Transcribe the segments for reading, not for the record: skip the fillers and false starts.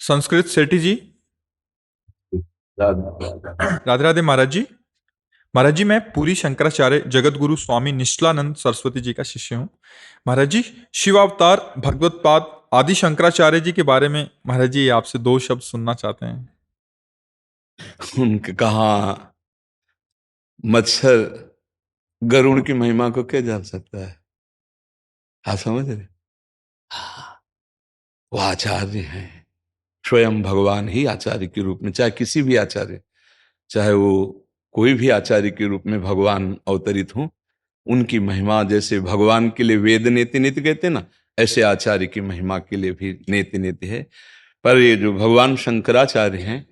संस्कृत सेठी जी। राधे राधे महाराज जी। महाराज जी, मैं पूरी शंकराचार्य जगत गुरु स्वामी निश्चलानंद सरस्वती जी का शिष्य हूँ। महाराज जी, शिवावतार भगवत पाद आदि शंकराचार्य जी के बारे में महाराज जी आपसे दो शब्द सुनना चाहते हैं। उनके कहा मत्सर गरुड़ की महिमा को क्या जान सकता है? आप समझ रहे? हाँ, वो आचार्य हैं, स्वयं भगवान ही आचार्य के रूप में, चाहे किसी भी आचार्य, चाहे वो कोई भी आचार्य के रूप में भगवान अवतरित हो, उनकी महिमा जैसे भगवान के लिए वेद नेति नेति कहते हैं ना, ऐसे आचार्य की महिमा के लिए भी नेति नेति है। पर ये जो भगवान शंकराचार्य हैं,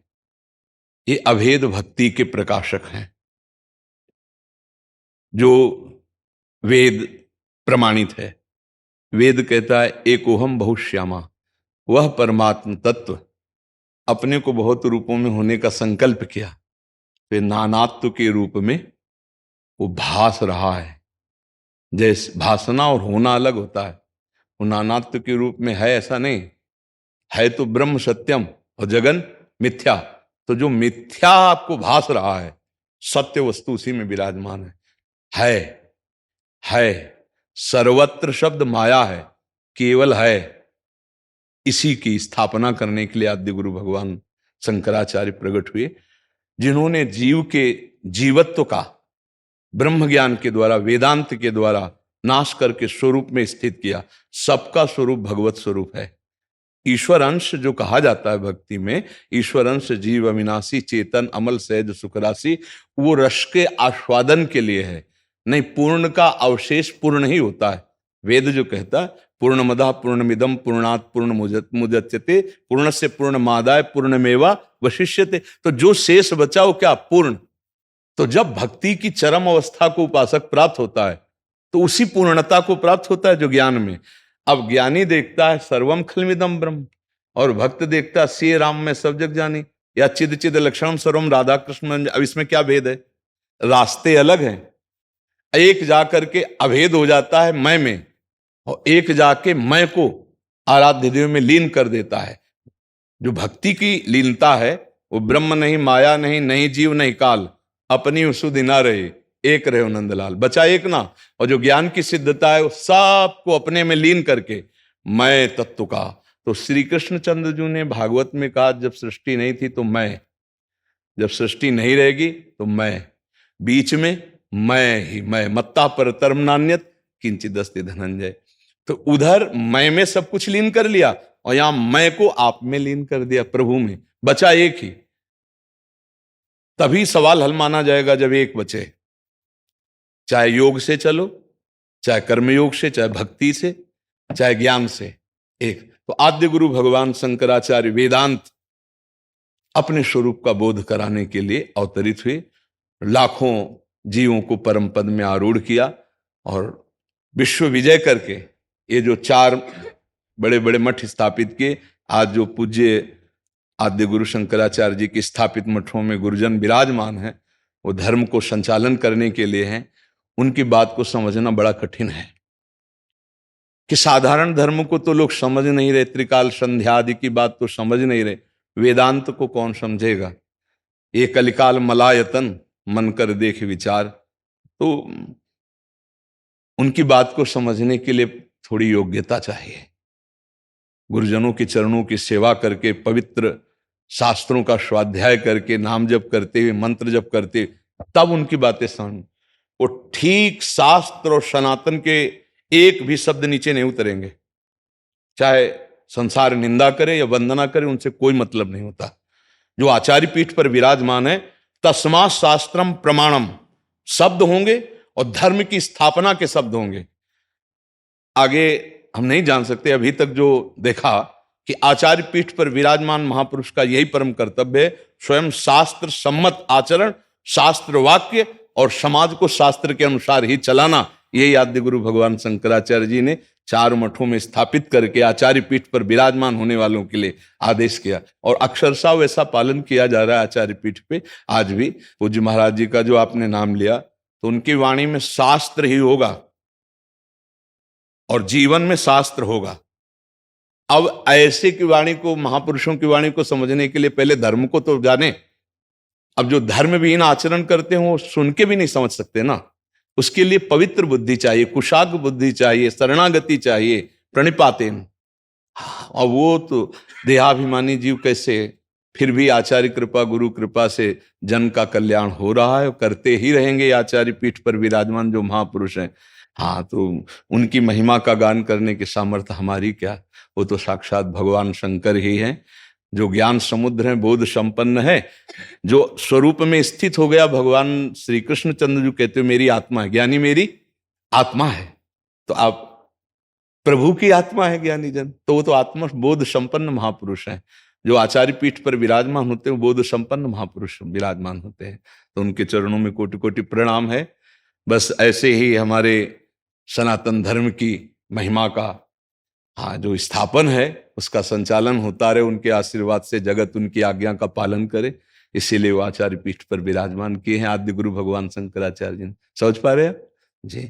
ये अभेद भक्ति के प्रकाशक हैं, जो वेद प्रमाणित है। वेद कहता है एकोहम बहुश्यामा, वह परमात्म तत्व अपने को बहुत रूपों में होने का संकल्प किया, फिर नानात्व के रूप में वो भास रहा है। जैसे भासना और होना अलग होता है, वो नानात्व के रूप में है ऐसा नहीं है, तो ब्रह्म सत्यम और जगन मिथ्या। तो जो मिथ्या आपको भास रहा है, सत्य वस्तु उसी में विराजमान है। सर्वत्र शब्द माया है, केवल है। इसी की स्थापना करने के लिए आद्य गुरु भगवान शंकराचार्य प्रकट हुए, जिन्होंने जीव के जीवत्व का ब्रह्म ज्ञान के द्वारा, वेदांत के द्वारा नाश करके स्वरूप में स्थित किया। सबका स्वरूप भगवत स्वरूप है। ईश्वर अंश जो कहा जाता है भक्ति में, ईश्वर अंश जीव अविनाशी चेतन अमल सहज सुखराशि, वो रस के आस्वादन के लिए है, नहीं पूर्ण का अवशेष पूर्ण ही होता है। वेद जो कहता है पूर्णमदः पूर्णमिदं पूर्णात् पूर्णमुदच्यते पूर्णस्य पूर्णमादाय पूर्णमेवा वशिष्यते। तो जो शेष बचा वो क्या? पूर्ण। तो जब भक्ति की चरम अवस्था को उपासक प्राप्त होता है, तो उसी पूर्णता को प्राप्त होता है जो ज्ञान में। अब ज्ञानी देखता है सर्वम खलमिदम ब्रह्म, और भक्त देखता है श्री राम में सब जग जानी, या चिद चिद लक्षणम सर्वम राधा कृष्ण। अब इसमें क्या भेद है? रास्ते अलग हैं। एक जाकर के अभेद हो जाता है मैं में, और एक जाके मैं को आराध्य देव में लीन कर देता है। जो भक्ति की लीनता है, वो ब्रह्म नहीं, माया नहीं, नहीं जीव नहीं काल, अपनी सुधि ना रहे, एक रहे नंदलाल, बचा एक ना। और जो ज्ञान की सिद्धता है, वो सबको अपने में लीन करके मैं तत्व का। तो श्री कृष्णचंद्र जी ने भागवत में कहा, जब सृष्टि नहीं थी तो मैं, जब सृष्टि नहीं रहेगी तो मैं, बीच में मैं ही मैं, मत्ता पर तरम नान्यत किंचित अस्ति धनंजय। तो उधर मैं में सब कुछ लीन कर लिया, और यहां मैं को आप में लीन कर दिया, प्रभु में, बचा एक ही। तभी सवाल हल माना जाएगा जब एक बचे। चाहे योग से चलो, चाहे कर्मयोग से, चाहे भक्ति से, चाहे ज्ञान से, एक। तो आद्य गुरु भगवान शंकराचार्य वेदांत अपने स्वरूप का बोध कराने के लिए अवतरित हुए, लाखों जीवों को परम पद में आरूढ़ किया, और विश्व विजय करके ये जो 4 बड़े बड़े मठ स्थापित किए। आज जो पूज्य आद्य गुरु शंकराचार्य जी के स्थापित मठों में गुरुजन विराजमान हैं, वो धर्म को संचालन करने के लिए हैं। उनकी बात को समझना बड़ा कठिन है, कि साधारण धर्म को तो लोग समझ नहीं रहे, त्रिकाल संध्या आदि की बात तो समझ नहीं रहे, वेदांत को कौन समझेगा? ये कलिकाल मलायतन, मन कर देख विचार। तो उनकी बात को समझने के लिए थोड़ी योग्यता चाहिए। गुरुजनों के चरणों की सेवा करके, पवित्र शास्त्रों का स्वाध्याय करके, नाम जप करते हुए, मंत्र जप करते, तब उनकी बातें समझ। वो ठीक शास्त्र और सनातन के एक भी शब्द नीचे नहीं उतरेंगे, चाहे संसार निंदा करे या वंदना करे, उनसे कोई मतलब नहीं होता। जो आचार्य पीठ पर विराजमान है, तस्मा शास्त्रम प्रमाणम शब्द होंगे, और धर्म की स्थापना के शब्द होंगे। आगे हम नहीं जान सकते, अभी तक जो देखा कि आचार्य पीठ पर विराजमान महापुरुष का यही परम कर्तव्य है, स्वयं शास्त्र सम्मत आचरण, शास्त्र वाक्य और समाज को शास्त्र के अनुसार ही चलाना। यही आद्य गुरु भगवान शंकराचार्य जी ने 4 मठों में स्थापित करके आचार्य पीठ पर विराजमान होने वालों के लिए आदेश किया, और अक्षरशः वैसा पालन किया जा रहा है आचार्य पीठ पे आज भी। पूज्य महाराज जी का जो आपने नाम लिया, तो उनकी वाणी में शास्त्र ही होगा, और जीवन में शास्त्र होगा। अब ऐसे की वाणी को, महापुरुषों की वाणी को समझने के लिए पहले धर्म को तो जाने। अब जो धर्म विहीन आचरण करते हैं वो सुन के भी नहीं समझ सकते ना। उसके लिए पवित्र बुद्धि चाहिए, कुशाग्र बुद्धि चाहिए, शरणागति चाहिए, प्रणिपातेन। और वो तो देहाभिमानी जीव कैसे, फिर भी आचार्य कृपा, गुरु कृपा से जन का कल्याण हो रहा है, करते ही रहेंगे आचार्य पीठ पर विराजमान जो महापुरुष हैं। हाँ, तो उनकी महिमा का गान करने की सामर्थ्य हमारी क्या, वो तो साक्षात भगवान शंकर ही हैं, जो ज्ञान समुद्र है, बोध संपन्न है, जो स्वरूप में स्थित हो गया। भगवान श्री कृष्ण चंद्र जी कहते हो मेरी आत्मा है, ज्ञानी मेरी आत्मा है। तो आप प्रभु की आत्मा है ज्ञानी जन, तो वो तो आत्मा बोध संपन्न महापुरुष हैं। जो आचार्य पीठ पर विराजमान होते हैं वो बोध संपन्न महापुरुष विराजमान होते हैं। तो उनके चरणों में कोटि कोटि प्रणाम है। बस ऐसे ही हमारे सनातन धर्म की महिमा का हाँ जो स्थापन है उसका संचालन होता रहे, उनके आशीर्वाद से जगत उनकी आज्ञा का पालन करे। इसीलिए वो आचार्य पीठ पर विराजमान किए हैं आद्य गुरु भगवान शंकराचार्य जी। समझ पा रहे हैं आप जी।